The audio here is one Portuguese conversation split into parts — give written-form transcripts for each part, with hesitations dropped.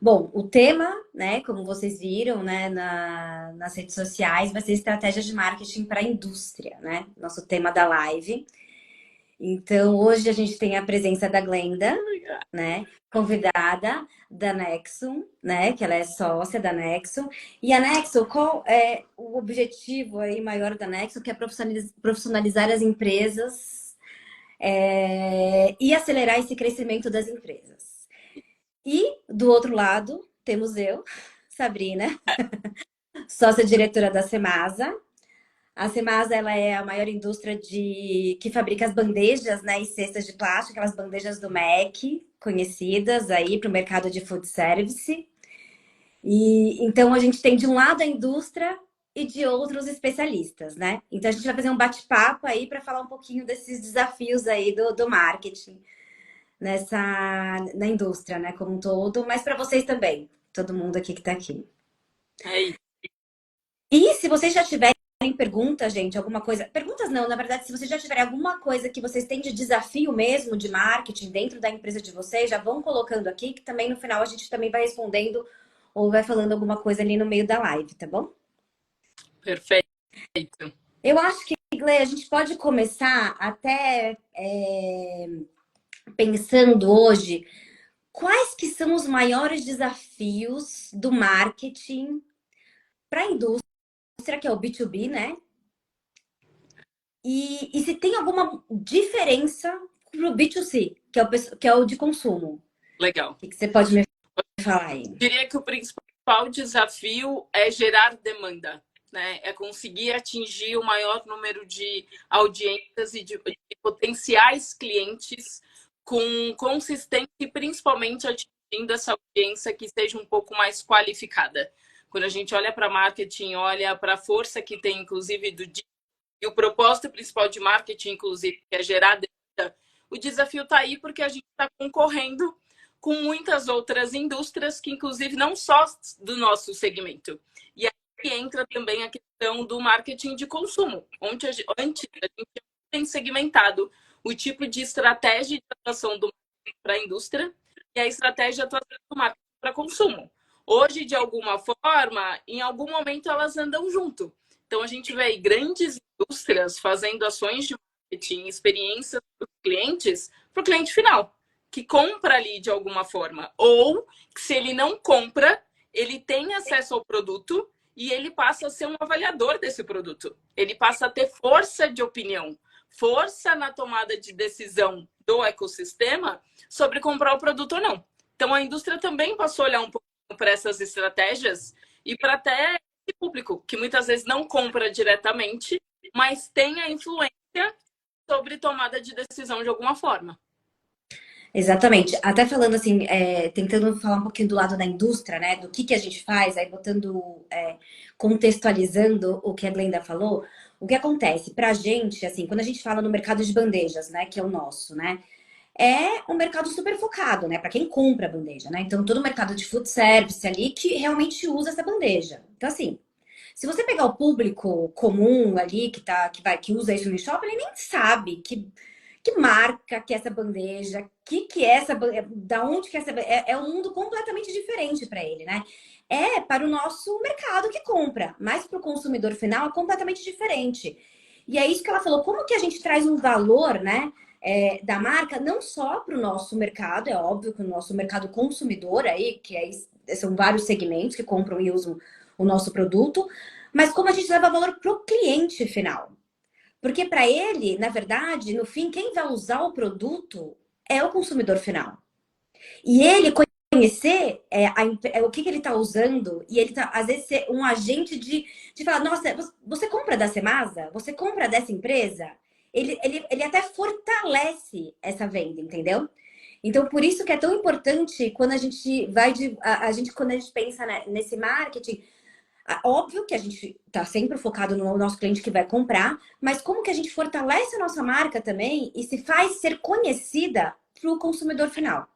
Bom, o tema, né, como vocês viram, né, nas redes sociais, vai ser estratégia de marketing para a indústria, né? Nosso tema da live. Então, hoje a gente tem a presença da Glenda, né, convidada da Nexum, né, que ela é sócia da Nexum. E a Nexum, qual é o objetivo aí maior da Nexum, que é profissionalizar as empresas e acelerar esse crescimento das empresas. E do outro lado, temos eu, Sabrina, sócia diretora da Semasa. A Semasa, ela é a maior indústria que fabrica as bandejas, né, e cestas de plástico, aquelas bandejas do MEC, conhecidas aí para o mercado de food service. E então a gente tem de um lado a indústria e de outros especialistas, né? Então a gente vai fazer um bate-papo aí para falar um pouquinho desses desafios aí do marketing na indústria, né, como um todo, mas para vocês também, todo mundo aqui que está aqui. É isso. E se vocês já tiverem perguntas, gente, alguma coisa. Perguntas não, na verdade, se vocês já tiverem alguma coisa que vocês têm de desafio mesmo de marketing dentro da empresa de vocês, já vão colocando aqui, que também no final a gente também vai respondendo ou vai falando alguma coisa ali no meio da live, tá bom? Perfeito. Eu acho que, Gle, a gente pode começar até pensando hoje quais que são os maiores desafios do marketing para a indústria, que é o B2B, né? E se tem alguma diferença para o B2C, que é o de consumo. Legal. O que você pode me falar aí? Diria que o principal desafio é gerar demanda, né? É conseguir atingir o maior número de audiências e de potenciais clientes com consistência e principalmente atingindo essa audiência que seja um pouco mais qualificada. Quando a gente olha para marketing, olha para a força que tem, inclusive, e o propósito principal de marketing, inclusive, que é gerar demanda, o desafio está aí porque a gente está concorrendo com muitas outras indústrias que, inclusive, não só do nosso segmento. E aí entra também a questão do marketing de consumo, onde antes a gente tem segmentado o tipo de estratégia de atuação do marketing para a indústria e a estratégia de atuação do marketing para consumo. Hoje, de alguma forma, em algum momento elas andam junto. Então, a gente vê grandes indústrias fazendo ações de marketing, experiências para os clientes, para o cliente final, que compra ali de alguma forma. Ou, se ele não compra, ele tem acesso ao produto e ele passa a ser um avaliador desse produto. Ele passa a ter força de opinião, força na tomada de decisão do ecossistema sobre comprar o produto ou não. Então, a indústria também passou a olhar um pouco para essas estratégias e para até esse público, que muitas vezes não compra diretamente, mas tem a influência sobre tomada de decisão de alguma forma. Exatamente. Até falando assim, tentando falar um pouquinho do lado da indústria, né? Do que a gente faz, aí botando, contextualizando o que a Glenda falou, o que acontece pra gente, assim, quando a gente fala no mercado de bandejas, né? Que é o nosso, né? É um mercado super focado, né? Para quem compra a bandeja, né? Então, todo o mercado de food service ali que realmente usa essa bandeja. Então, assim, se você pegar o público comum ali que usa isso no shopping, ele nem sabe que marca que é essa bandeja, que é essa, da onde que é essa, é um mundo completamente diferente para ele, né? É para o nosso mercado que compra, mas para o consumidor final é completamente diferente. E é isso que ela falou, como que a gente traz um valor, né? Da marca, não só para o nosso mercado, é óbvio que o nosso mercado consumidor aí, são vários segmentos que compram e usam o nosso produto, mas como a gente leva valor para o cliente final. Porque para ele, na verdade, no fim, quem vai usar o produto é o consumidor final. E ele conhecer o que ele está usando, e ele tá, às vezes, ser um agente de falar, nossa, você compra da Semasa? Você compra dessa empresa? Ele até fortalece essa venda, entendeu? Então, por isso que é tão importante quando a gente quando a gente pensa nesse marketing, óbvio que a gente está sempre focado no nosso cliente que vai comprar, mas como que a gente fortalece a nossa marca também e se faz ser conhecida para o consumidor final?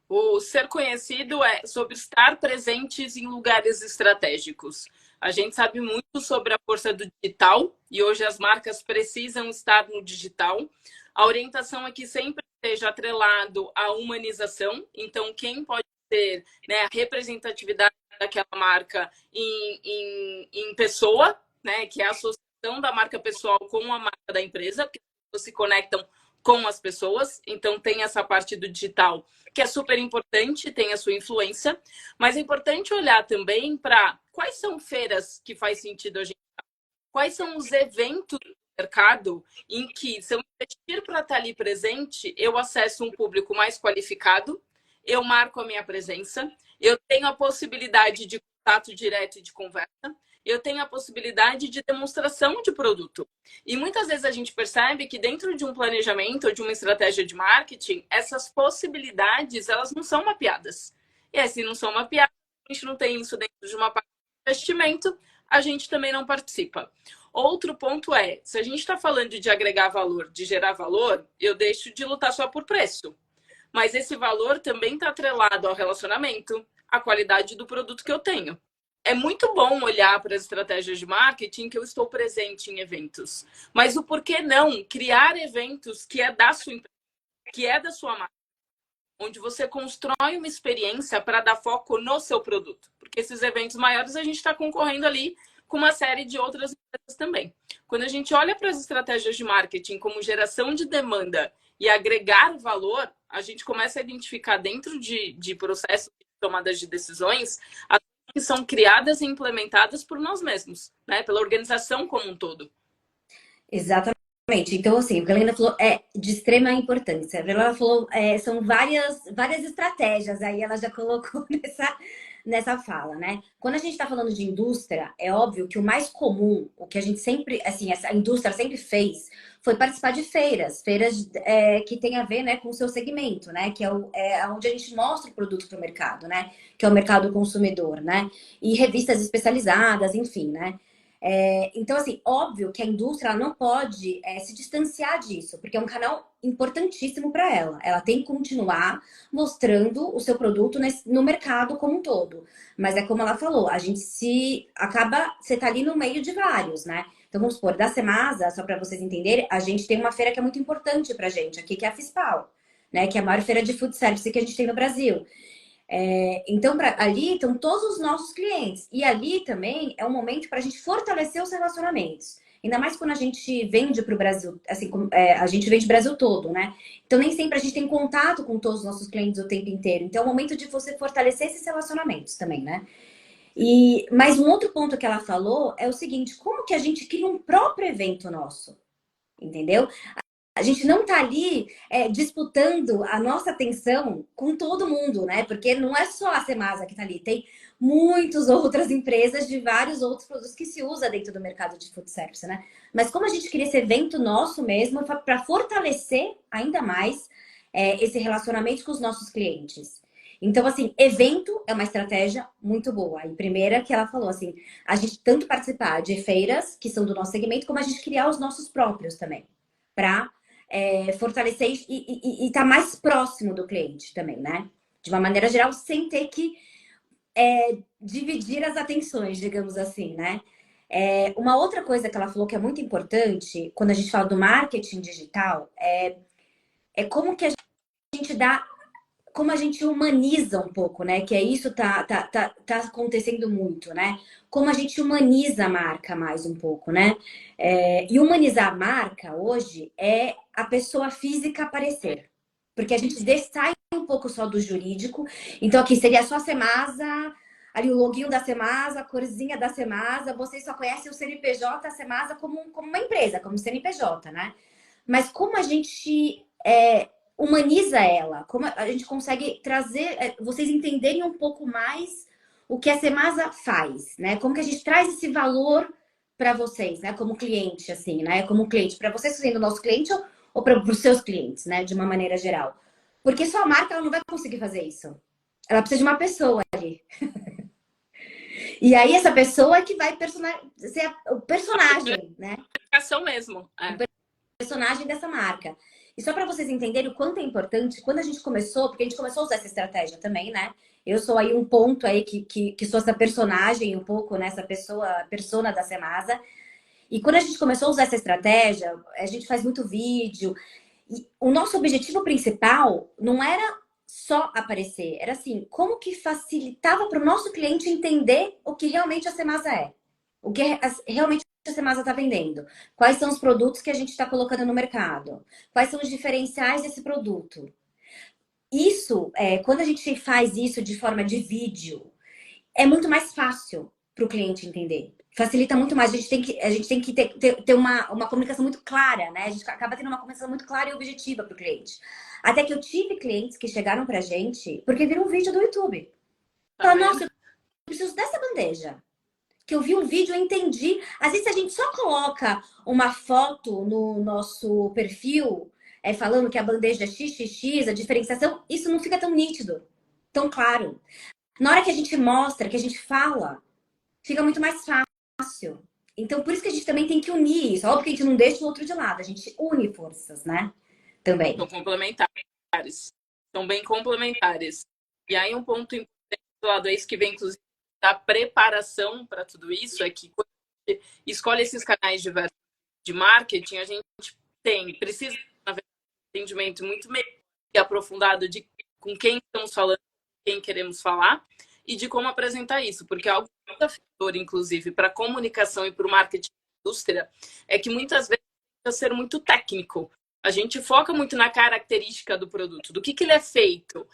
O ser conhecido é sobre estar presentes em lugares estratégicos. A gente sabe muito sobre a força do digital e hoje as marcas precisam estar no digital. A orientação é que sempre esteja atrelado à humanização. Então, quem pode ser, né, a representatividade daquela marca em pessoa, né, que é a associação da marca pessoal com a marca da empresa, porque as pessoas se conectam com as pessoas, então tem essa parte do digital que é super importante, tem a sua influência, mas é importante olhar também para quais são feiras que faz sentido a gente, quais são os eventos do mercado em que, se eu investir para estar ali presente, eu acesso um público mais qualificado, eu marco a minha presença, eu tenho a possibilidade de contato direto e de conversa, eu tenho a possibilidade de demonstração de produto. E muitas vezes a gente percebe que dentro de um planejamento ou de uma estratégia de marketing, essas possibilidades, elas não são mapeadas. E assim, não são mapeadas, a gente não tem isso dentro de uma parte de investimento, a gente também não participa. Outro ponto é, se a gente está falando de agregar valor, de gerar valor, eu deixo de lutar só por preço. Mas esse valor também está atrelado ao relacionamento, à qualidade do produto que eu tenho. É muito bom olhar para as estratégias de marketing que eu estou presente em eventos. Mas o porquê não criar eventos que é da sua empresa, que é da sua marca, onde você constrói uma experiência para dar foco no seu produto. Porque esses eventos maiores a gente está concorrendo ali com uma série de outras empresas também. Quando a gente olha para as estratégias de marketing como geração de demanda e agregar valor, a gente começa a identificar dentro de processos de tomadas de decisões as que são criadas e implementadas por nós mesmos, né? Pela organização como um todo. Exatamente. Então, assim, o que a Helena falou é de extrema importância. Ela falou, são várias estratégias, aí ela já colocou nessa fala, né? Quando a gente está falando de indústria, é óbvio que o mais comum, o que a gente sempre, assim, a indústria sempre fez, foi participar de feiras que tem a ver, né, com o seu segmento, né? Que é onde a gente mostra o produto para o mercado, né? Que é o mercado consumidor, né? E revistas especializadas, enfim, né? Então, assim, óbvio que a indústria ela não pode se distanciar disso, porque é um canal importantíssimo para ela. Ela tem que continuar mostrando o seu produto no mercado como um todo. Mas é como ela falou, a gente você tá ali no meio de vários, né? Então, vamos supor, da Semasa, só para vocês entenderem, a gente tem uma feira que é muito importante pra gente aqui, que é a FISPAL, né? Que é a maior feira de food service que a gente tem no Brasil. Então, ali estão todos os nossos clientes. E ali também é um momento para a gente fortalecer os relacionamentos. Ainda mais quando a gente vende para o Brasil, assim, a gente vende o Brasil todo, né? Então, nem sempre a gente tem contato com todos os nossos clientes o tempo inteiro. Então, é o momento de você fortalecer esses relacionamentos também, né? Mas um outro ponto que ela falou é o seguinte: como que a gente cria um próprio evento nosso? Entendeu? A gente não tá ali disputando a nossa atenção com todo mundo, né? Porque não é só a Semasa que tá ali, tem muitas outras empresas de vários outros produtos que se usa dentro do mercado de food service, né? Mas como a gente cria esse evento nosso mesmo para fortalecer ainda mais esse relacionamento com os nossos clientes. Então, assim, evento é uma estratégia muito boa. E primeira que ela falou, assim, a gente tanto participar de feiras que são do nosso segmento, como a gente criar os nossos próprios também, para fortalecer e estar mais próximo do cliente também, né? De uma maneira geral, sem ter que dividir as atenções, digamos assim, né? Uma outra coisa que ela falou que é muito importante quando a gente fala do marketing digital é como que a gente dá, como a gente humaniza um pouco, né? Que é isso tá acontecendo muito, né? Como a gente humaniza a marca mais um pouco, né? E humanizar a marca hoje é a pessoa física aparecer. Porque a gente sai um pouco só do jurídico. Então, aqui seria só a Semasa, ali o loginho da Semasa, a corzinha da Semasa. Vocês só conhecem o CNPJ, a Semasa como uma empresa, como CNPJ, né? Mas como a gente humaniza ela, como a gente consegue trazer, vocês entenderem um pouco mais o que a Semasa faz, né? Como que a gente traz esse valor para vocês, né? Como cliente, assim, né? Como cliente, para vocês sendo nosso cliente ou para os seus clientes, né? De uma maneira geral. Porque só a marca ela não vai conseguir fazer isso. Ela precisa de uma pessoa ali. E aí essa pessoa é que vai ser o personagem, né? Ação mesmo. Personagem dessa marca. E só para vocês entenderem o quanto é importante, quando a gente começou, porque a gente começou a usar essa estratégia também, né? Eu sou aí um ponto aí que sou essa personagem um pouco, né? Essa persona da Semasa. E quando a gente começou a usar essa estratégia, a gente faz muito vídeo. E o nosso objetivo principal não era só aparecer. Era assim, como que facilitava para o nosso cliente entender o que realmente a Semasa é. O que realmente a Semasa está vendendo. Quais são os produtos que a gente está colocando no mercado. Quais são os diferenciais desse produto. Isso, quando a gente faz isso de forma de vídeo, é muito mais fácil para o cliente entender. Facilita muito mais. A gente tem que ter uma comunicação muito clara, né? A gente acaba tendo uma comunicação muito clara e objetiva para o cliente. Até que eu tive clientes que chegaram pra gente porque viram um vídeo do YouTube. Falaram, nossa, eu preciso dessa bandeja. Que eu vi um vídeo e entendi. Às vezes a gente só coloca uma foto no nosso perfil, falando que a bandeja é XXX, a diferenciação, isso não fica tão nítido, tão claro. Na hora que a gente mostra, que a gente fala, fica muito mais fácil. Então, por isso que a gente também tem que unir isso. Óbvio que a gente não deixa o outro de lado, a gente une forças, né? Também. São complementares. São bem complementares. E aí, um ponto importante do lado, é isso que vem, inclusive, da preparação para tudo isso, é que quando a gente escolhe esses canais diversos de marketing, a gente precisa, na verdade, um entendimento muito melhor e aprofundado de com quem estamos falando, com quem queremos falar, e de como apresentar isso, porque algo desafiador, inclusive, para a comunicação e para o marketing da indústria, é que muitas vezes precisa ser muito técnico. A gente foca muito na característica do produto, do que ele é feito,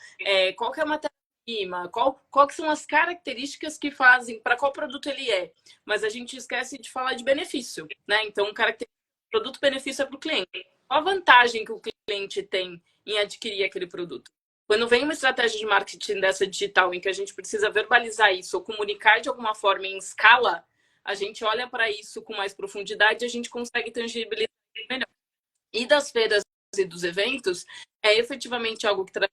qual que é a matéria-prima, qual que são as características que fazem, para qual produto ele é. Mas a gente esquece de falar de benefício, né? Então, produto-benefício é para o cliente. Qual a vantagem que o cliente tem em adquirir aquele produto? Quando vem uma estratégia de marketing dessa digital, em que a gente precisa verbalizar isso ou comunicar de alguma forma em escala, a gente olha para isso com mais profundidade e a gente consegue tangibilizar melhor. E das feiras e dos eventos, é efetivamente algo que traz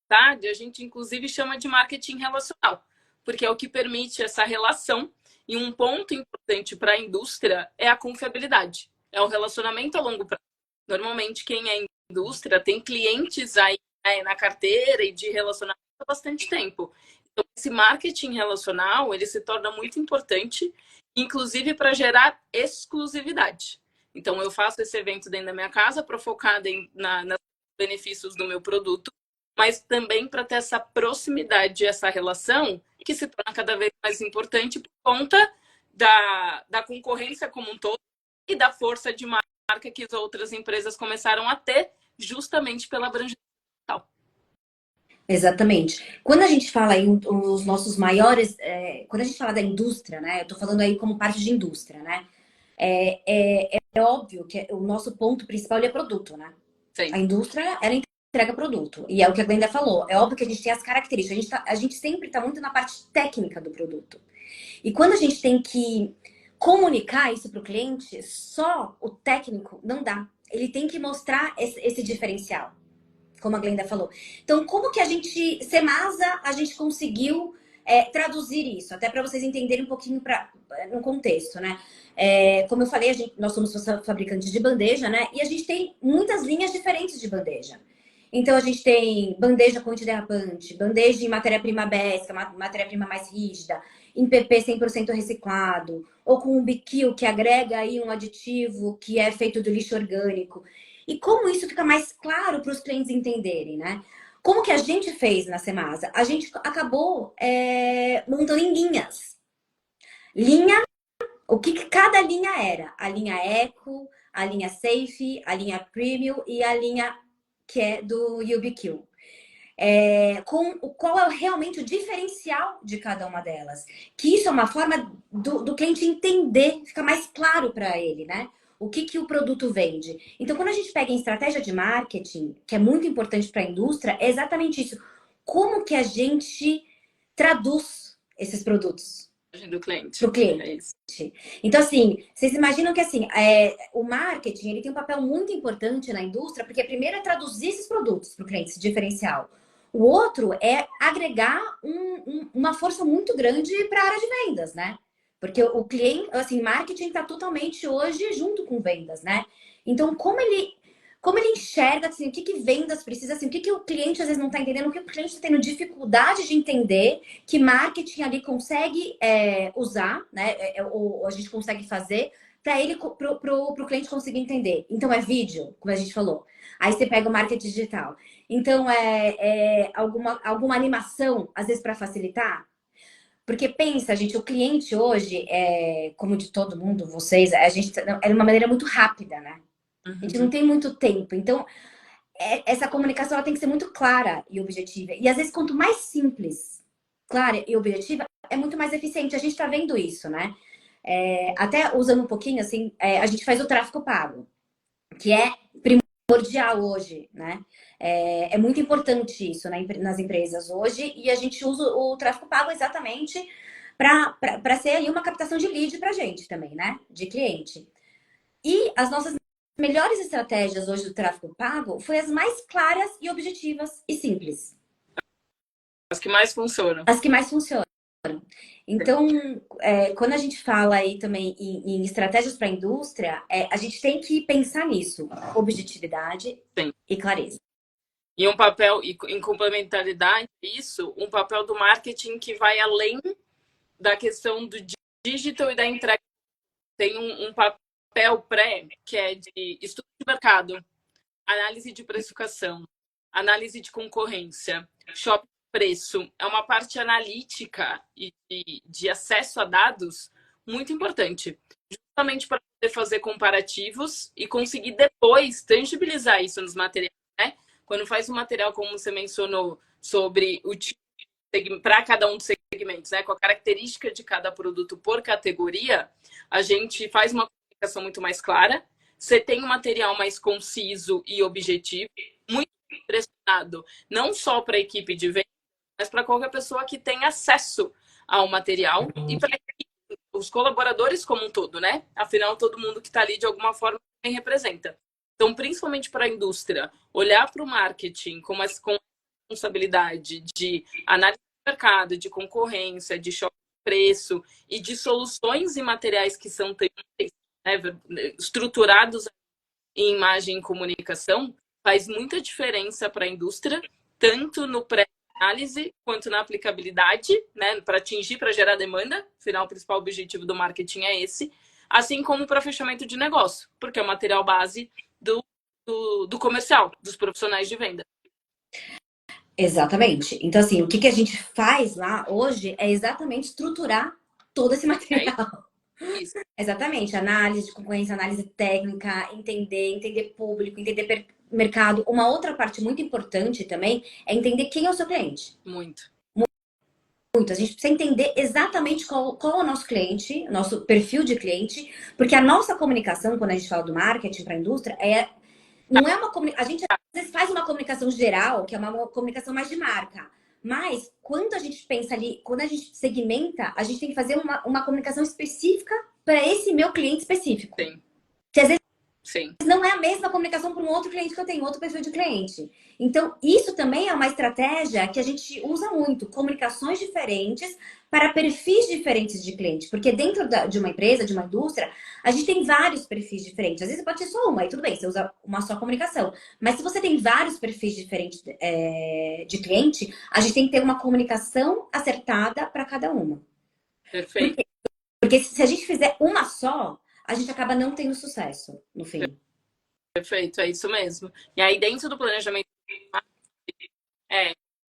tarde, a gente inclusive chama de marketing relacional, porque é o que permite essa relação. E um ponto importante para a indústria é a confiabilidade, é o relacionamento a longo prazo. Normalmente, quem é indústria tem clientes aí na carteira e de relacionamento há bastante tempo. Então, esse marketing relacional, ele se torna muito importante, inclusive para gerar exclusividade. Então, eu faço esse evento dentro da minha casa para focar nos benefícios do meu produto, mas também para ter essa proximidade, essa relação, que se torna cada vez mais importante por conta da concorrência como um todo e da força de marca que as outras empresas começaram a ter, justamente pela abrangência digital. Exatamente. Quando a gente fala aí os nossos maiores, quando a gente fala da indústria, né? Eu tô falando aí como parte de indústria, né? É óbvio que o nosso ponto principal é produto, né? Sim. A indústria, ela entrega produto. E é o que a Glenda falou. É óbvio que a gente tem as características. A gente sempre está muito na parte técnica do produto. E quando a gente tem que comunicar isso para o cliente, só o técnico não dá. Ele tem que mostrar esse diferencial, como a Glenda falou. Então, como que Semasa, a gente conseguiu traduzir isso? Até para vocês entenderem um pouquinho no contexto, né? Como eu falei, nós somos fabricantes de bandeja, né? E a gente tem muitas linhas diferentes de bandeja. Então, a gente tem bandeja com antiderrapante, bandeja em matéria-prima BES, que é uma matéria-prima mais rígida, em PP 100% reciclado, ou com um biquil que agrega aí um aditivo que é feito do lixo orgânico. E como isso fica mais claro para os clientes entenderem, né? Como que a gente fez na Semasa? A gente acabou montando em linhas. Linha, o que cada linha era? A linha Eco, a linha Safe, a linha Premium e a linha que é do UBQ. Qual é realmente o diferencial de cada uma delas. Que isso é uma forma do cliente entender, fica mais claro para ele, né? O que o produto vende. Então, quando a gente pega em estratégia de marketing, que é muito importante para a indústria, é exatamente isso. Como que a gente traduz esses produtos Do cliente. para o cliente? Então, assim, vocês imaginam que assim, o marketing ele tem um papel muito importante na indústria, porque primeiro é traduzir esses produtos para o cliente, esse diferencial. O outro é agregar uma força muito grande para a área de vendas, né? Porque o cliente, assim, marketing está totalmente hoje junto com vendas, né? Então, como ele enxerga, assim, o que vendas precisa, assim, o que o cliente às vezes não está entendendo, o que o cliente está tendo dificuldade de entender, que marketing ali consegue usar, né? Ou a gente consegue fazer para ele, pro cliente conseguir entender. Então é vídeo, como a gente falou. Aí você pega o marketing digital. Então é alguma animação, às vezes para facilitar. Porque pensa, gente, o cliente hoje, como de todo mundo, vocês, a gente é de uma maneira muito rápida, né? A gente não tem muito tempo. Então, essa comunicação ela tem que ser muito clara e objetiva. E às vezes, quanto mais simples, clara e objetiva, é muito mais eficiente. A gente está vendo isso, né? Até usando um pouquinho, assim, a gente faz o tráfego pago, que é primordial hoje, né? É muito importante isso, né, nas empresas hoje, e a gente usa o tráfego pago exatamente para ser aí uma captação de lead para a gente também, né? De cliente. E as nossas melhores estratégias hoje do tráfego pago foi as mais claras e objetivas e simples. As que mais funcionam. As que mais funcionam. Então, quando a gente fala aí também em estratégias para a indústria, a gente tem que pensar nisso. Objetividade Sim. E clareza. E um papel, em complementaridade isso, um papel do marketing que vai além da questão do digital e da entrega. Tem um papel pré, que é de estudo de mercado, análise de precificação, análise de concorrência, shopping de preço. É uma parte analítica e de acesso a dados muito importante, justamente para poder fazer comparativos e conseguir depois tangibilizar isso nos materiais, né? Quando faz um material, como você mencionou, sobre o tipo para cada um dos segmentos, né? Com a característica de cada produto por categoria, a gente faz uma comunicação muito mais clara. Você tem um material mais conciso e objetivo, muito direcionado, não só para a equipe de venda, mas para qualquer pessoa que tem acesso ao material e para os colaboradores como um todo, né? Afinal, todo mundo que está ali de alguma forma também representa. Então, principalmente para a indústria, olhar para o marketing com responsabilidade de análise de mercado, de concorrência, de choque de preço e de soluções e materiais que são estruturados em imagem e comunicação, faz muita diferença para a indústria, tanto no pré-análise quanto na aplicabilidade, né, para atingir, para gerar demanda. Afinal, o principal objetivo do marketing é esse, assim como para fechamento de negócio, porque é o material base do comercial, dos profissionais de venda. Exatamente. Então, assim, o que a gente faz lá hoje é exatamente estruturar todo esse material. Isso. Exatamente. Análise de concorrência, análise técnica, entender público, entender mercado. Uma outra parte muito importante também é entender quem é o seu cliente. Muito. A gente precisa entender exatamente qual é o nosso cliente, nosso perfil de cliente, porque a nossa comunicação, quando a gente fala do marketing para a indústria, não é uma comunicação. A gente às vezes faz uma comunicação geral, que é uma comunicação mais de marca. Mas quando a gente pensa ali, quando a gente segmenta, a gente tem que fazer uma comunicação específica para esse meu cliente específico. Sim. Que às vezes Sim. não é a mesma comunicação para um outro cliente que eu tenho, outro perfil de cliente. Então, isso também é uma estratégia que a gente usa muito. Comunicações diferentes para perfis diferentes de cliente. Porque dentro de uma empresa, de uma indústria, a gente tem vários perfis diferentes. Às vezes pode ser só uma, aí tudo bem, você usa uma só comunicação. Mas se você tem vários perfis diferentes de cliente, a gente tem que ter uma comunicação acertada para cada uma. Perfeito. Porque se a gente fizer uma só, a gente acaba não tendo sucesso no fim. Perfeito, é isso mesmo. E aí, dentro do planejamento,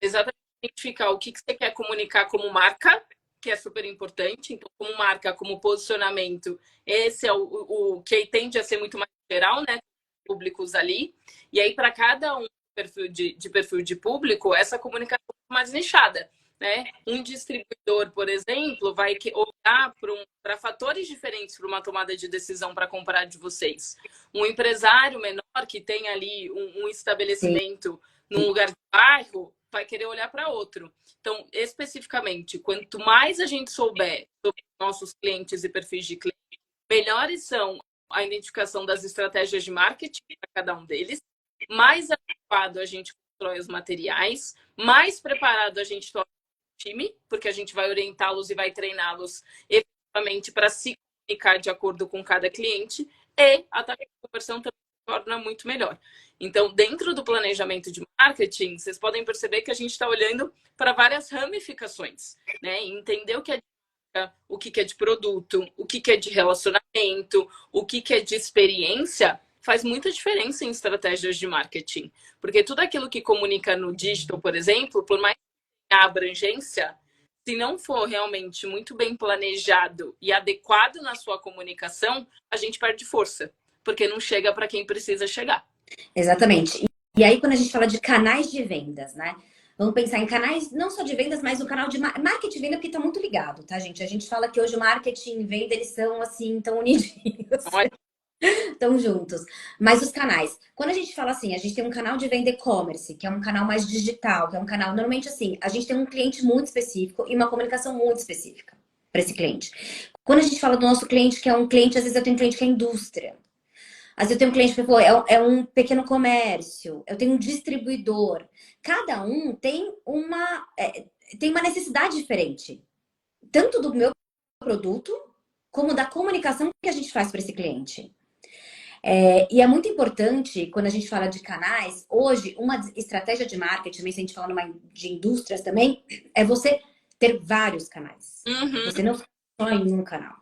exatamente identificar o que você quer comunicar como marca, que é super importante. Então, como marca, como posicionamento, esse é o que tende a ser muito mais geral, né? Públicos ali. E aí, para cada um perfil de público, essa comunicação é mais nichada. Né? Um distribuidor, por exemplo, vai olhar para fatores diferentes para uma tomada de decisão para comprar de vocês. Um empresário menor que tem ali um estabelecimento num lugar de bairro vai querer olhar para outro. Então, especificamente, quanto mais a gente souber sobre nossos clientes e perfis de cliente, melhores são a identificação das estratégias de marketing para cada um deles, mais adequado a gente constrói os materiais, mais preparado a gente torna time, porque a gente vai orientá-los e vai treiná-los efetivamente para se comunicar de acordo com cada cliente, e a taxa de conversão também se torna muito melhor. Então, dentro do planejamento de marketing, vocês podem perceber que a gente está olhando para várias ramificações, né? Entender o que é o que é de produto, o que é de relacionamento, o que é de experiência, faz muita diferença em estratégias de marketing. Porque tudo aquilo que comunica no digital, por exemplo, por mais que tenha abrangência, se não for realmente muito bem planejado e adequado na sua comunicação, a gente perde força, porque não chega para quem precisa chegar. Exatamente. E aí, quando a gente fala de canais de vendas, né? Vamos pensar em canais, não só de vendas, mas o canal de marketing e venda, porque tá muito ligado, tá, gente? A gente fala que hoje o marketing e venda, eles são, assim, tão unidinhos, Olha, tão juntos. Mas os canais, quando a gente fala assim, a gente tem um canal de venda e-commerce, que é um canal mais digital, que é um canal, normalmente assim, a gente tem um cliente muito específico e uma comunicação muito específica para esse cliente. Quando a gente fala do nosso cliente, que é um cliente, às vezes eu tenho um cliente que é indústria. Às vezes eu tenho um cliente que falou, é um pequeno comércio, eu tenho um distribuidor. Cada um tem uma necessidade diferente, tanto do meu produto, como da comunicação que a gente faz para esse cliente. E é muito importante, quando a gente fala de canais, hoje, uma estratégia de marketing, também se a gente fala de indústrias também, é você ter vários canais. Você não só em um canal.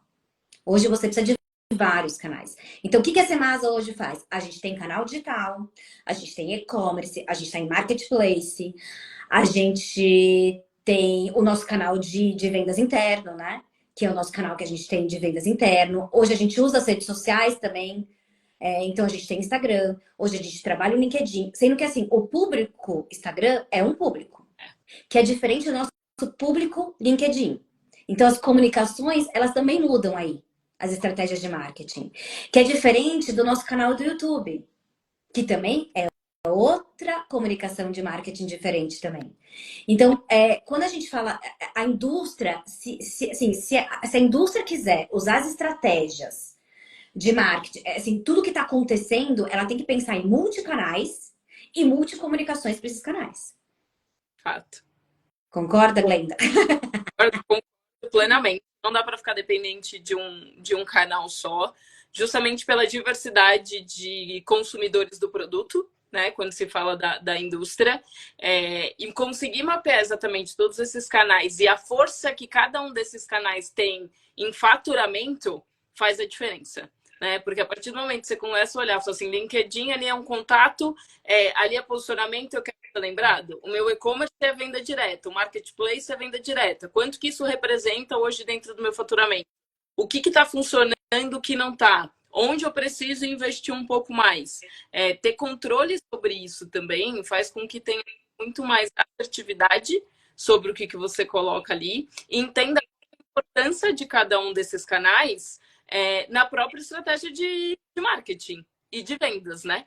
Hoje você precisa de vários canais. Então, o que a Semasa hoje faz? A gente tem canal digital, a gente tem e-commerce, a gente tem marketplace, a gente tem o nosso canal de vendas interno, né? Que é o nosso canal que a gente tem de vendas interno. Hoje a gente usa as redes sociais também. Então a gente tem Instagram, hoje a gente trabalha o LinkedIn, sendo que assim, o público Instagram é um público, que é diferente do nosso público LinkedIn. Então as comunicações, elas também mudam aí, as estratégias de marketing, que é diferente do nosso canal do YouTube, que também é outra comunicação de marketing diferente também. Então, quando a gente fala a indústria, se a indústria quiser usar as estratégias de marketing, assim, tudo que está acontecendo, ela tem que pensar em multicanais e multicomunicações para esses canais. fato. Concorda, Glenda? Concordo plenamente. Não dá para ficar dependente de um canal só, justamente pela diversidade de consumidores do produto, né? Quando se fala da indústria. E conseguir mapear exatamente todos esses canais e a força que cada um desses canais tem em faturamento faz a diferença. Né? Porque a partir do momento que você começa a olhar, assim, LinkedIn ali é um contato, ali é posicionamento, eu quero ser lembrado. O meu e-commerce é venda direta, o marketplace é venda direta. Quanto que isso representa hoje dentro do meu faturamento? O que está funcionando, o que não está? Onde eu preciso investir um pouco mais? Ter controle sobre isso também faz com que tenha muito mais assertividade sobre o que você coloca ali e entenda a importância de cada um desses canais na própria estratégia de marketing e de vendas, né?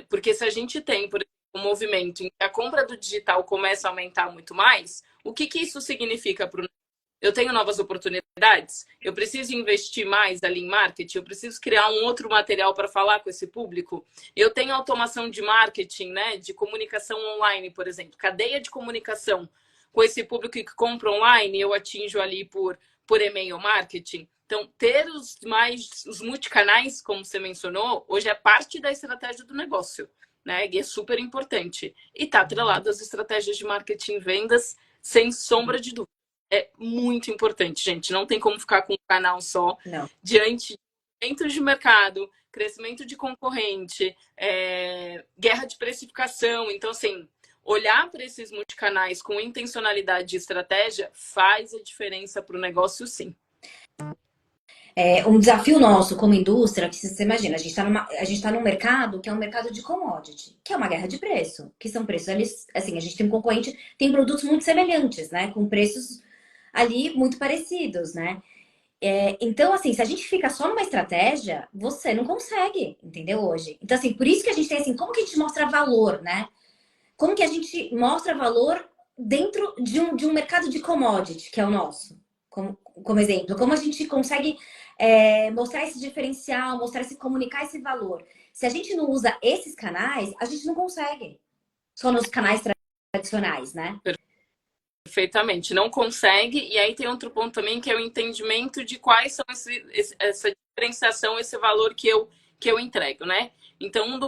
Porque se a gente tem, por exemplo, um movimento em que a compra do digital começa a aumentar muito mais, o que isso significa para o eu tenho novas oportunidades, eu preciso investir mais ali em marketing, eu preciso criar um outro material para falar com esse público. Eu tenho automação de marketing, né, de comunicação online, por exemplo, cadeia de comunicação com esse público que compra online, eu atinjo ali por e-mail marketing. Então, ter os multicanais, como você mencionou, hoje é parte da estratégia do negócio, né? E é super importante. E está atrelado às estratégias de marketing e vendas, sem sombra de dúvida. É muito importante, gente. Não tem como ficar com um canal só. Não. Diante de crescimento de mercado, crescimento de concorrente, guerra de precificação. Então, assim, olhar para esses multicanais com intencionalidade e estratégia faz a diferença para o negócio, sim. Um desafio nosso como indústria, que você imagina, a gente tá num mercado que é um mercado de commodity, que é uma guerra de preço, que são preços ali, assim, a gente tem um concorrente, tem produtos muito semelhantes, né, com preços ali muito parecidos, né? Então, assim, se a gente fica só numa estratégia, você não consegue, entendeu, hoje? Então, assim, por isso que a gente tem, assim, como que a gente mostra valor, né? Como que a gente mostra valor dentro de um mercado de commodity, que é o nosso, como exemplo? Como a gente consegue mostrar esse diferencial, comunicar esse valor? Se a gente não usa esses canais, a gente não consegue. Só nos canais tradicionais, né? Perfeitamente, não consegue. E aí tem outro ponto também, que é o entendimento de quais são essa diferenciação, esse valor que eu entrego, né? Então,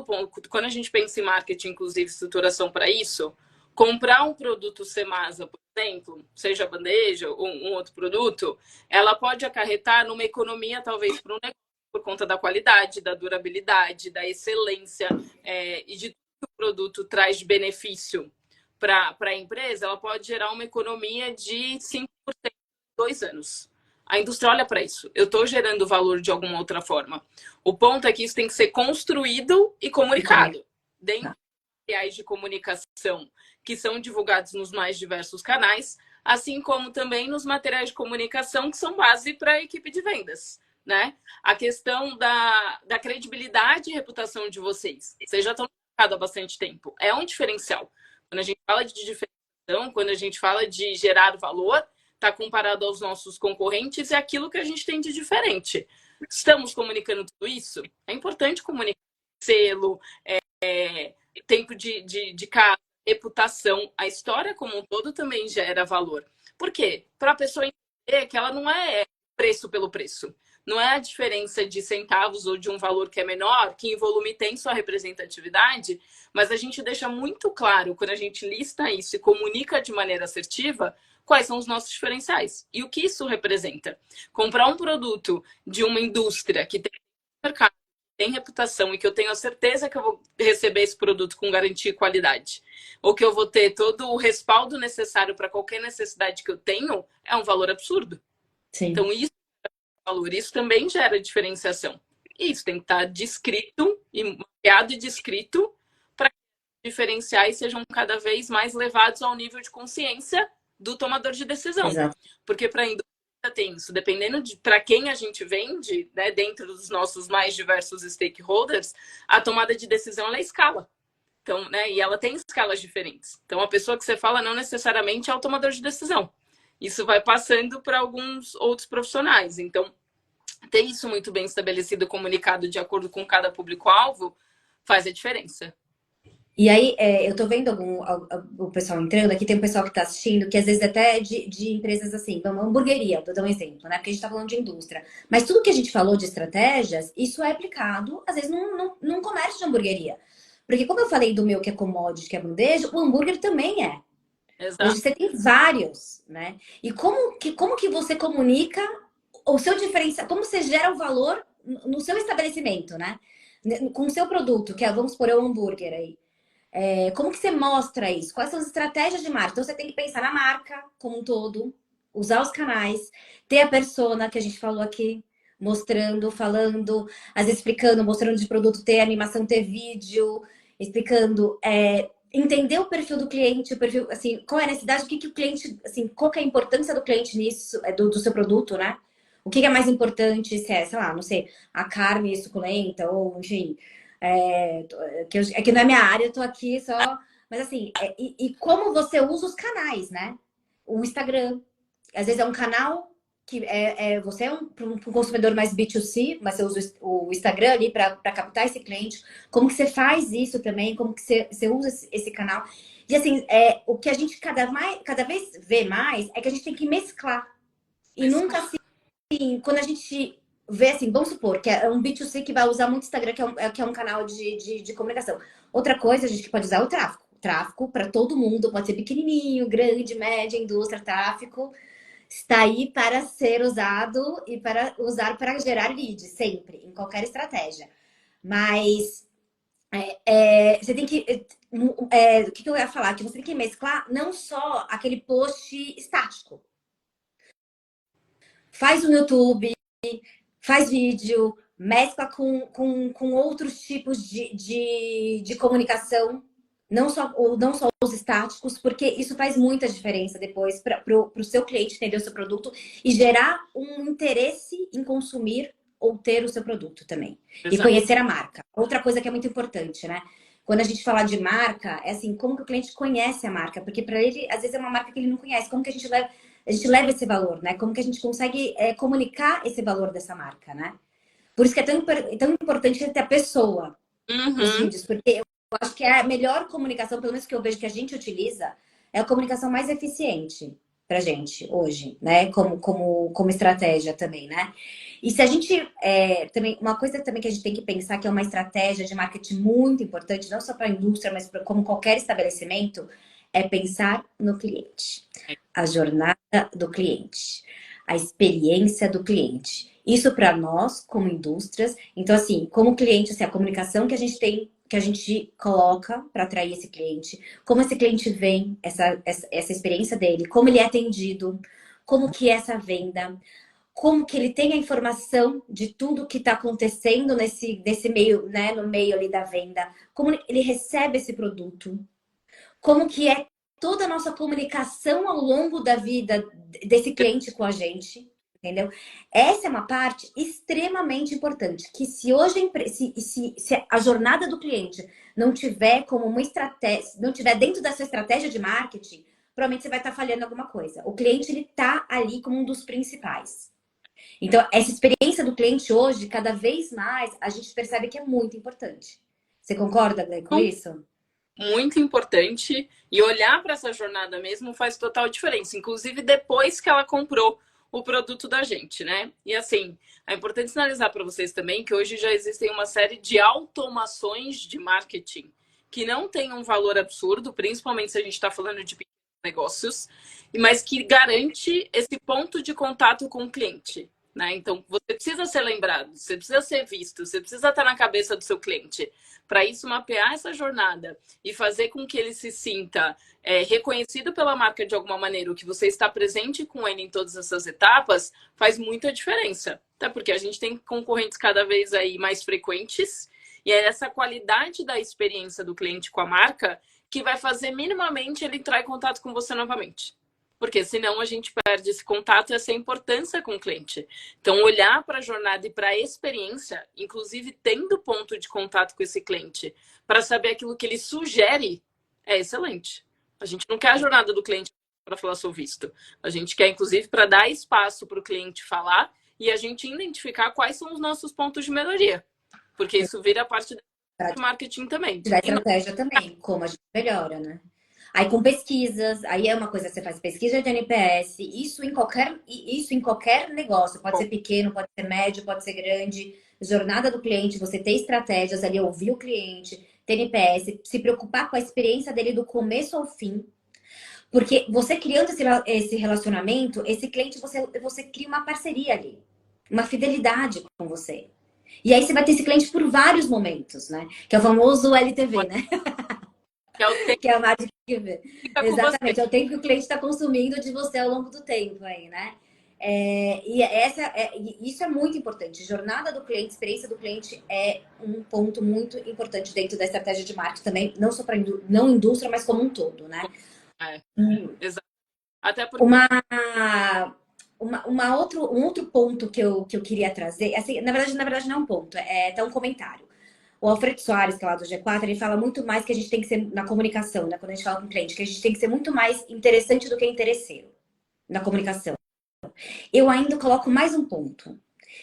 quando a gente pensa em marketing, inclusive estruturação para isso, comprar um produto Semasa, por exemplo, seja bandeja ou um outro produto, ela pode acarretar numa economia, talvez, para um negócio, por conta da qualidade, da durabilidade, da excelência e de tudo que o produto traz de benefício para a empresa, ela pode gerar uma economia de 5% em 2 anos. A indústria olha para isso. Eu estou gerando valor de alguma outra forma. O ponto é que isso tem que ser construído e comunicado. Dentro de materiais de comunicação que são divulgados nos mais diversos canais, assim como também nos materiais de comunicação que são base para a equipe de vendas. Né? A questão da credibilidade e reputação de vocês. Vocês já estão no mercado há bastante tempo. É um diferencial. Quando a gente fala de diferenciação, quando a gente fala de gerar valor, está comparado aos nossos concorrentes, é aquilo que a gente tem de diferente. Estamos comunicando tudo isso? É importante comunicar selo, tempo de casa, reputação. A história como um todo também gera valor. Por quê? Para a pessoa entender que ela não é preço pelo preço. Não é a diferença de centavos ou de um valor que é menor, que em volume tem sua representatividade, mas a gente deixa muito claro, quando a gente lista isso e comunica de maneira assertiva, quais são os nossos diferenciais e o que isso representa. Comprar um produto de uma indústria que tem mercado, tem reputação e que eu tenho a certeza que eu vou receber esse produto com garantia e qualidade, ou que eu vou ter todo o respaldo necessário para qualquer necessidade que eu tenho, é um valor absurdo. Sim. Então, isso também gera diferenciação. E isso tem que estar descrito, e mapeado e descrito, para que os diferenciais sejam cada vez mais levados ao nível de consciência do tomador de decisão. Exato. Porque para a indústria tem isso, dependendo de para quem a gente vende, né, dentro dos nossos mais diversos stakeholders, a tomada de decisão ela é escala. Então, né, e ela tem escalas diferentes. Então, a pessoa que você fala não necessariamente é o tomador de decisão. Isso vai passando para alguns outros profissionais. Então, ter isso muito bem estabelecido, comunicado de acordo com cada público-alvo, faz a diferença. E aí, eu tô vendo o pessoal entrando aqui, tem um pessoal que tá assistindo, que às vezes até de empresas assim, uma hamburgueria, vou dar um exemplo, né? Porque a gente tá falando de indústria. Mas tudo que a gente falou de estratégias, isso é aplicado, às vezes, num comércio de hamburgueria. Porque como eu falei do meu que é commodity, que é bandeja, o hambúrguer também é. Exato. Hoje você tem vários, né? E como que você comunica o seu diferencial, como você gera o valor no seu estabelecimento, né? Com o seu produto, que é, vamos supor, é o hambúrguer aí. Como que você mostra isso? Quais são as estratégias de marca? Então você tem que pensar na marca como um todo, usar os canais, ter a persona que a gente falou aqui, mostrando, falando, às vezes explicando, mostrando de produto, ter animação, ter vídeo, explicando, entender o perfil do cliente, o perfil, assim, qual é a necessidade, o que o cliente, assim, qual que é a importância do cliente nisso, do seu produto, né? O que é mais importante, se é, sei lá, não sei, a carne suculenta, ou enfim, que não é minha área, eu tô aqui só. Mas assim, e como você usa os canais, né? O Instagram. Às vezes é um canal que você é um consumidor mais B2C, mas você usa o Instagram ali para captar esse cliente. Como que você faz isso também? Como que você usa esse canal? E assim, o que a gente cada vez vê mais é que a gente tem que mesclar. E nunca assim, quando a gente vê assim, vamos supor que é um B2C que vai usar muito o Instagram, que é um canal de comunicação. Outra coisa, a gente pode usar o tráfego. Tráfego para todo mundo, pode ser pequenininho, grande, média, indústria, tráfego. Está aí para ser usado e para usar para gerar lead, sempre, em qualquer estratégia. Mas você tem que. O que eu ia falar? Que você tem que mesclar não só aquele post estático. Faz um YouTube, faz vídeo, mescla com outros tipos de comunicação, não só os estáticos, porque isso faz muita diferença depois para o seu cliente entender o seu produto e gerar um interesse em consumir ou ter o seu produto também. Exato. E conhecer a marca. Outra coisa que é muito importante, né? Quando a gente fala de marca, é assim, como que o cliente conhece a marca? Porque para ele, às vezes, é uma marca que ele não conhece. Como que a gente leva esse valor, né? Como que a gente consegue comunicar esse valor dessa marca, né? Por isso que é tão importante ter a pessoa nos vídeos, porque eu acho que é a melhor comunicação, pelo menos que eu vejo que a gente utiliza, é a comunicação mais eficiente pra gente hoje, né? Como estratégia também, né? E se a gente também, uma coisa também que a gente tem que pensar que é uma estratégia de marketing muito importante, não só para a indústria, mas como qualquer estabelecimento, É pensar no cliente, a jornada do cliente, a experiência do cliente. Isso para nós, como indústrias. Então, assim, como cliente, assim, a comunicação que a gente tem, que a gente coloca para atrair esse cliente, como esse cliente vem, essa experiência dele, como ele é atendido, como que é essa venda, como que ele tem a informação de tudo que está acontecendo nesse meio, né, no meio ali da venda, como ele recebe esse produto, como que é toda a nossa comunicação ao longo da vida desse cliente com a gente, entendeu? Essa é uma parte extremamente importante, que se hoje se a jornada do cliente não tiver como uma estratégia, não tiver dentro dessa estratégia de marketing, provavelmente você vai estar falhando alguma coisa. O cliente, ele tá ali como um dos principais. Então, essa experiência do cliente hoje, cada vez mais, a gente percebe que é muito importante. Você concorda, Glenn, com isso? Muito importante, e olhar para essa jornada mesmo faz total diferença, inclusive depois que ela comprou o produto da gente, né? E assim, é importante sinalizar para vocês também que hoje já existem uma série de automações de marketing que não tem um valor absurdo, principalmente se a gente está falando de pequenos negócios, mas que garante esse ponto de contato com o cliente. Né? Então, você precisa ser lembrado, você precisa ser visto, você precisa estar na cabeça do seu cliente. Para isso, mapear essa jornada e fazer com que ele se sinta reconhecido pela marca de alguma maneira, o que você está presente com ele em todas essas etapas, faz muita diferença. Até porque a gente tem concorrentes cada vez aí mais frequentes, e é essa qualidade da experiência do cliente com a marca que vai fazer minimamente ele entrar em contato com você novamente. Porque senão a gente perde esse contato e essa importância com o cliente. Então, olhar para a jornada e para a experiência, inclusive tendo ponto de contato com esse cliente, para saber aquilo que ele sugere, é excelente. A gente não quer a jornada do cliente para falar sou visto. A gente quer, inclusive, para dar espaço para o cliente falar e a gente identificar quais são os nossos pontos de melhoria. Porque isso vira parte do marketing também. Da estratégia também, como a gente melhora, né? Aí com pesquisas, aí é uma coisa, você faz pesquisa de NPS, isso em qualquer negócio, pode ser pequeno, pode ser médio, pode ser grande, jornada do cliente, você ter estratégias ali, ouvir o cliente, ter NPS, se preocupar com a experiência dele do começo ao fim. Porque você criando esse relacionamento, esse cliente, você cria uma parceria ali, uma fidelidade com você. E aí você vai ter esse cliente por vários momentos, né? Que é o famoso LTV, né? Que é o tempo Que é a Magic V. que fica com você. Exatamente, é o tempo que o cliente está consumindo de você ao longo do tempo aí, né? Isso é muito importante. Jornada do cliente, experiência do cliente é um ponto muito importante dentro da estratégia de marketing também, não só para não indústria, mas como um todo, né? Exato. Até porque um outro ponto que eu queria trazer, assim, na verdade não é um ponto, é até um comentário. O Alfredo Soares, que é lá do G4, ele fala muito mais que a gente tem que ser na comunicação, né? Quando a gente fala com o cliente, que a gente tem que ser muito mais interessante do que interesseiro na comunicação. Eu ainda coloco mais um ponto.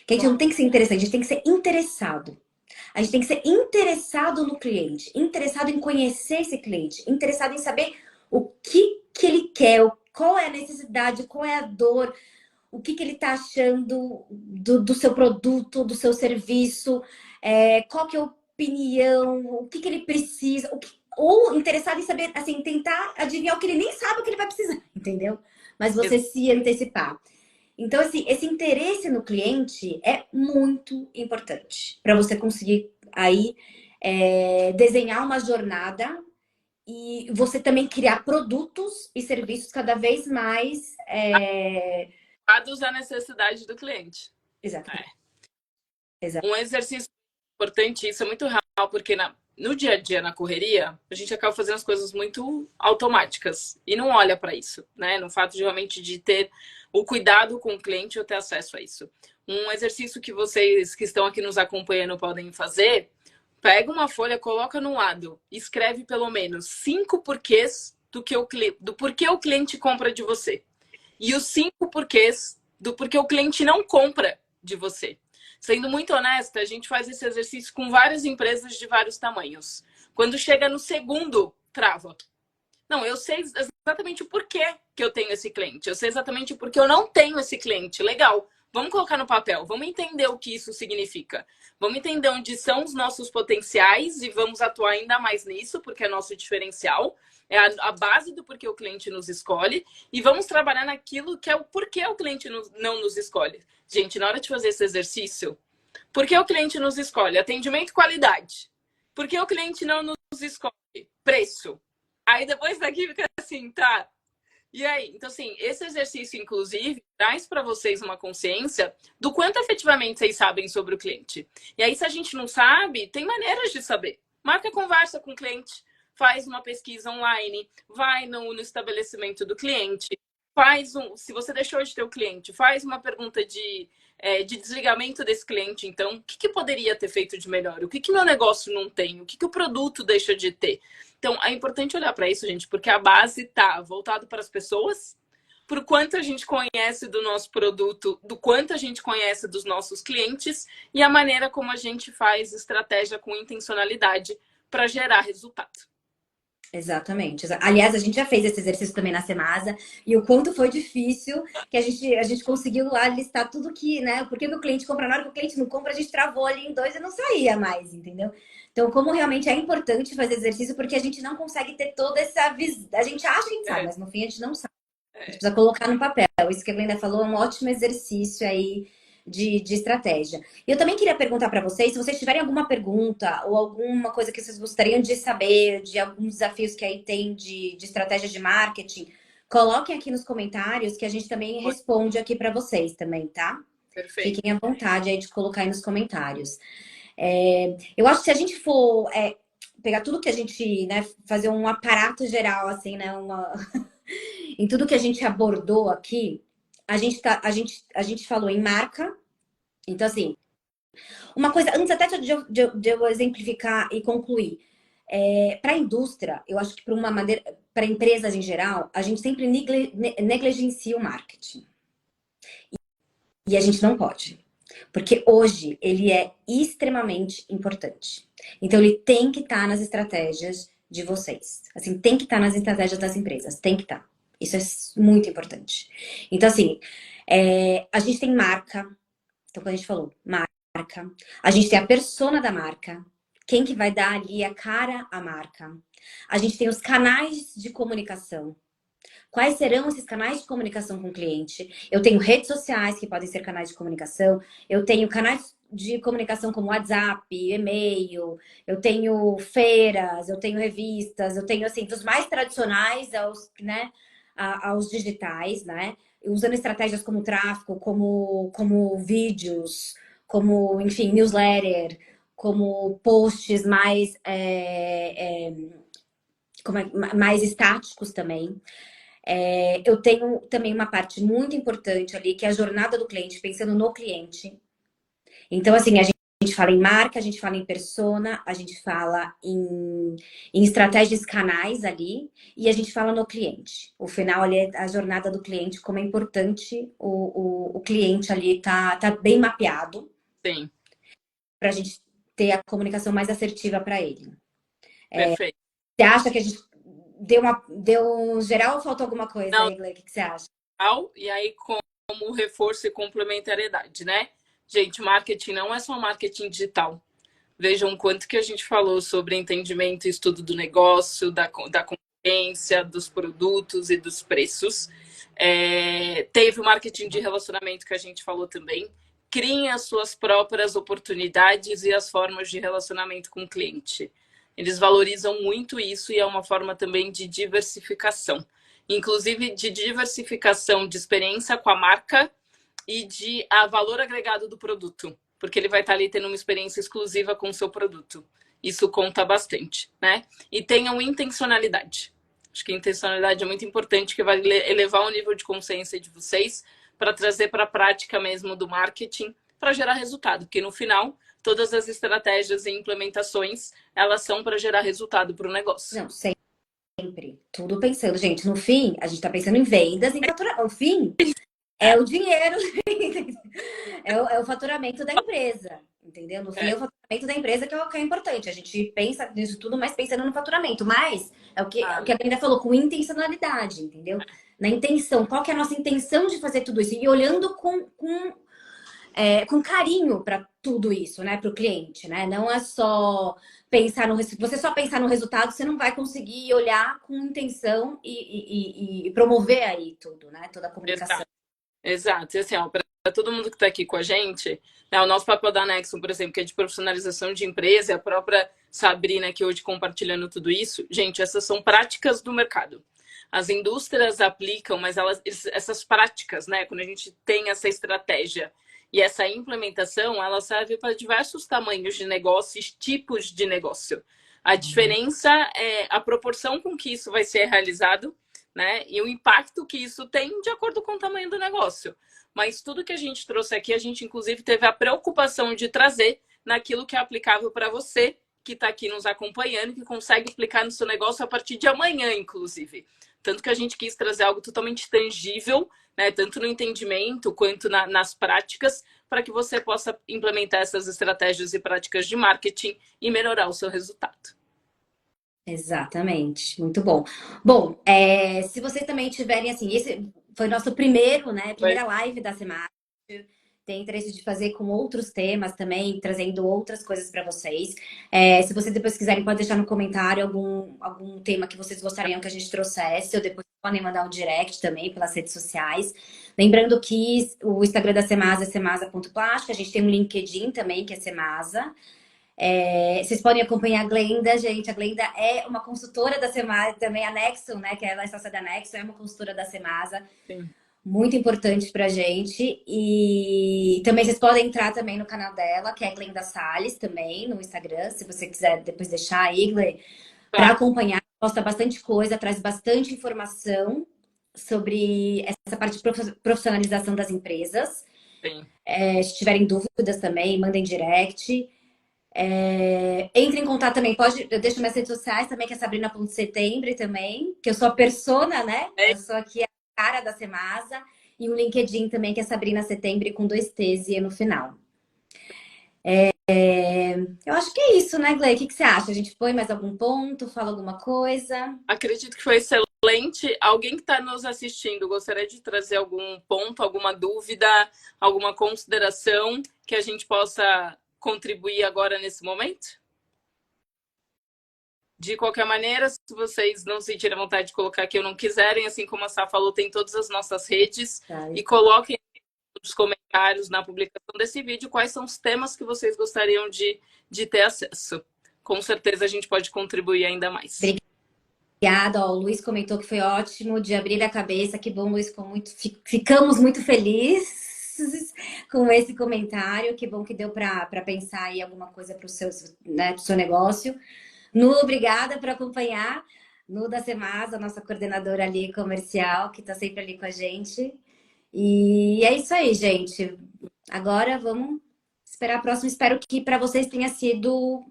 Que a gente não tem que ser interessante, a gente tem que ser interessado. A gente tem que ser interessado no cliente, interessado em conhecer esse cliente, interessado em saber o que ele quer, qual é a necessidade, qual é a dor, o que ele está achando do seu produto, do seu serviço, qual que é a opinião, o que ele precisa, ou interessado em saber, assim, tentar adivinhar o que ele nem sabe o que ele vai precisar, entendeu? Mas você se antecipar. Então, assim, esse interesse no cliente é muito importante para você conseguir aí desenhar uma jornada e você também criar produtos e serviços cada vez mais adequados à necessidade do cliente. Exatamente. Um exercício importante, isso é muito real, porque no dia a dia, na correria, a gente acaba fazendo as coisas muito automáticas e não olha para isso, né? No fato de realmente de ter o cuidado com o cliente ou ter acesso a isso. Um exercício que vocês que estão aqui nos acompanhando podem fazer, pega uma folha, coloca no lado, escreve pelo menos 5 porquês do porquê o cliente compra de você. E os 5 porquês do porquê o cliente não compra de você. Sendo muito honesta, a gente faz esse exercício com várias empresas de vários tamanhos. Quando chega no segundo, trava. Não, eu sei exatamente o porquê que eu tenho esse cliente. Eu sei exatamente o porquê eu não tenho esse cliente. Legal. Vamos colocar no papel. Vamos entender o que isso significa. Vamos entender onde são os nossos potenciais e vamos atuar ainda mais nisso, porque é nosso diferencial. É a base do porquê o cliente nos escolhe. E vamos trabalhar naquilo que é o porquê o cliente não nos escolhe. Gente, na hora de fazer esse exercício, por que o cliente nos escolhe? Atendimento e qualidade. Por que o cliente não nos escolhe? Preço. Aí depois daqui fica assim, tá? E aí? Então, assim, esse exercício, inclusive, traz para vocês uma consciência do quanto efetivamente vocês sabem sobre o cliente. E aí, se a gente não sabe, tem maneiras de saber. Marca conversa com o cliente, faz uma pesquisa online, vai no estabelecimento do cliente, se você deixou de ter o cliente, faz uma pergunta de desligamento desse cliente. Então, o que poderia ter feito de melhor? O que meu negócio não tem? O que o produto deixa de ter? Então, é importante olhar para isso, gente, porque a base está voltada para as pessoas, para o quanto a gente conhece do nosso produto, do quanto a gente conhece dos nossos clientes e a maneira como a gente faz estratégia com intencionalidade para gerar resultado. Exatamente. Aliás, a gente já fez esse exercício também na Semasa e o quanto foi difícil que a gente conseguiu lá listar tudo que, né? Porque o cliente compra, na hora que o cliente não compra, a gente travou ali em dois e não saía mais, entendeu? Então, como realmente é importante fazer exercício, porque a gente não consegue ter toda essa visão. A gente acha que a gente sabe, mas no fim a gente não sabe. A gente precisa colocar no papel. Isso que a Glenda falou é um ótimo exercício aí de estratégia. E eu também queria perguntar para vocês, se vocês tiverem alguma pergunta ou alguma coisa que vocês gostariam de saber, de alguns desafios que aí tem de estratégia de marketing, coloquem aqui nos comentários que a gente também responde aqui para vocês também, tá? Perfeito. Fiquem à vontade aí de colocar aí nos comentários. Eu acho que se a gente for pegar tudo que a gente, né, fazer um aparato geral, assim, né, em tudo que a gente abordou aqui, a gente falou em marca. Então, assim, uma coisa, antes até de eu exemplificar e concluir, para a indústria, eu acho que para uma maneira, para empresas em geral, a gente sempre negligencia o marketing. E a gente não pode. Porque hoje ele é extremamente importante. Então ele tem que estar nas estratégias de vocês. Assim, tem que estar nas estratégias das empresas. Tem que estar. Isso é muito importante. Então, assim, a gente tem marca. Então, quando a gente falou marca, a gente tem a persona da marca. Quem que vai dar ali a cara à marca? A gente tem os canais de comunicação. Quais serão esses canais de comunicação com o cliente? Eu tenho redes sociais que podem ser canais de comunicação. Eu tenho canais de comunicação como WhatsApp, e-mail. Eu tenho feiras, eu tenho revistas. Eu tenho, assim, dos mais tradicionais aos digitais, né? Usando estratégias como tráfego, como vídeos, como, enfim, newsletter, como posts mais estáticos também. Eu tenho também uma parte muito importante ali, que é a jornada do cliente, pensando no cliente. Então, assim, a gente fala em marca, a gente fala em persona, a gente fala em estratégias canais ali, e a gente fala no cliente. O final ali é a jornada do cliente, como é importante o cliente ali tá bem mapeado. Sim. Para a gente ter a comunicação mais assertiva para ele. Perfeito. Você acha que a gente deu geral ou faltou alguma coisa aí, Glê? O que você acha? E aí, como reforço e complementariedade, né? Gente, marketing não é só marketing digital. Vejam quanto que a gente falou sobre entendimento e estudo do negócio, da concorrência, dos produtos e dos preços. Teve o marketing de relacionamento que a gente falou também. Criem as suas próprias oportunidades e as formas de relacionamento com o cliente. Eles valorizam muito isso e é uma forma também de diversificação. Inclusive de diversificação de experiência com a marca e de valor agregado do produto. Porque ele vai estar ali tendo uma experiência exclusiva com o seu produto. Isso conta bastante, né? E tenham intencionalidade. Acho que a intencionalidade é muito importante, que vai elevar o nível de consciência de vocês para trazer para a prática mesmo do marketing, para gerar resultado. Porque no final, todas as estratégias e implementações, elas são para gerar resultado para o negócio. Não, sempre. Tudo pensando, gente. No fim, a gente está pensando em vendas, em faturamento. No fim, é o dinheiro, é o faturamento da empresa, entendeu? No fim, é o faturamento da empresa que é importante. A gente pensa nisso tudo, mas pensando no faturamento. Mas é o que a Brenda falou, com intencionalidade, entendeu? Na intenção. Qual que é a nossa intenção de fazer tudo isso? E olhando com carinho para tudo isso, né, para o cliente, né? Não é só pensar no você só pensar no resultado, você não vai conseguir olhar com intenção e promover aí tudo, né? Toda a comunicação. Exato. Exato. E assim, ó, para todo mundo que está aqui com a gente, né, o nosso papel da Nexon, por exemplo, que é de profissionalização de empresa, e a própria Sabrina aqui hoje compartilhando tudo isso, gente, essas são práticas do mercado. As indústrias aplicam, mas essas práticas, né, quando a gente tem essa estratégia e essa implementação, ela serve para diversos tamanhos de negócios, tipos de negócio. A diferença é a proporção com que isso vai ser realizado, né? E o impacto que isso tem de acordo com o tamanho do negócio. Mas tudo que a gente trouxe aqui, a gente inclusive teve a preocupação de trazer naquilo que é aplicável para você que está aqui nos acompanhando, que consegue aplicar no seu negócio a partir de amanhã, inclusive. Tanto que a gente quis trazer algo totalmente tangível, né? Tanto no entendimento quanto nas práticas, para que você possa implementar essas estratégias e práticas de marketing e melhorar o seu resultado. Exatamente, muito bom. Bom, se vocês também tiverem, assim, esse foi nosso primeiro, né, primeira live da semana. Tem interesse de fazer com outros temas também, trazendo outras coisas para vocês. Se vocês depois quiserem, pode deixar no comentário algum tema que vocês gostariam que a gente trouxesse, ou depois podem mandar um direct também pelas redes sociais. Lembrando que o Instagram da Semasa é semasa.plástica, a gente tem um LinkedIn também, que é Semasa. Vocês podem acompanhar a Glenda, gente. A Glenda é uma consultora da Semasa, também a Nexon, né? Que ela é sócia da Nexon, é uma consultora da Semasa. Sim. Muito importante pra gente. E também vocês podem entrar também no canal dela, que é Glenda Salles, também, no Instagram. Se você quiser depois deixar aí, Glenda, para acompanhar. Posta bastante coisa, traz bastante informação sobre essa parte de profissionalização das empresas. Sim. Se tiverem dúvidas também, mandem direct. Entre em contato também, eu deixo minhas redes sociais também, que é Sabrina.Setembre também, que eu sou a persona, né? Eu sou aqui a cara da Semasa, e o LinkedIn também, que é Sabrina Setembre com 2 T's e no final. Eu acho que é isso, né, Glei? O que você acha? A gente põe mais algum ponto, fala alguma coisa? Acredito que foi excelente. Alguém que está nos assistindo gostaria de trazer algum ponto, alguma dúvida, alguma consideração que a gente possa contribuir agora nesse momento? De qualquer maneira, se vocês não sentirem vontade de colocar aqui ou não quiserem, assim como a Sá falou, tem todas as nossas redes. E coloquem nos comentários, na publicação desse vídeo, quais são os temas que vocês gostariam de ter acesso. Com certeza a gente pode contribuir ainda mais. Obrigada. O Luiz comentou que foi ótimo, de abrir a cabeça. Que bom, Luiz, ficamos muito felizes com esse comentário. Que bom que deu para pensar aí alguma coisa para o seu negócio. Nu, obrigada por acompanhar. Nu da Semasa, nossa coordenadora ali comercial, que está sempre ali com a gente. E é isso aí, gente. Agora vamos esperar a próxima. Espero que para vocês tenha sido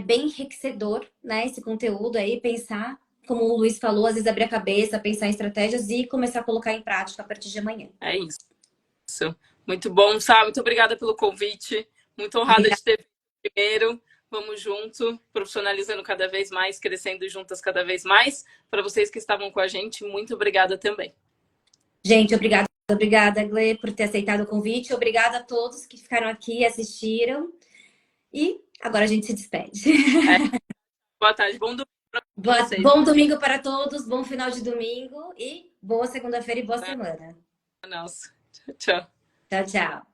bem enriquecedor, né? Esse conteúdo aí, pensar, como o Luiz falou, às vezes abrir a cabeça, pensar em estratégias e começar a colocar em prática a partir de amanhã. É isso. Muito bom, Sá. Muito obrigada pelo convite. Muito honrada de ter primeiro. Vamos junto, profissionalizando cada vez mais, crescendo juntas cada vez mais. Para vocês que estavam com a gente, muito obrigada também. Gente, obrigada, Glê, por ter aceitado o convite. Obrigada a todos que ficaram aqui e assistiram. E agora a gente se despede. Boa tarde, bom domingo para vocês. Bom domingo para todos, bom final de domingo e boa segunda-feira e boa semana. Nossa, tchau. Tchau, tchau.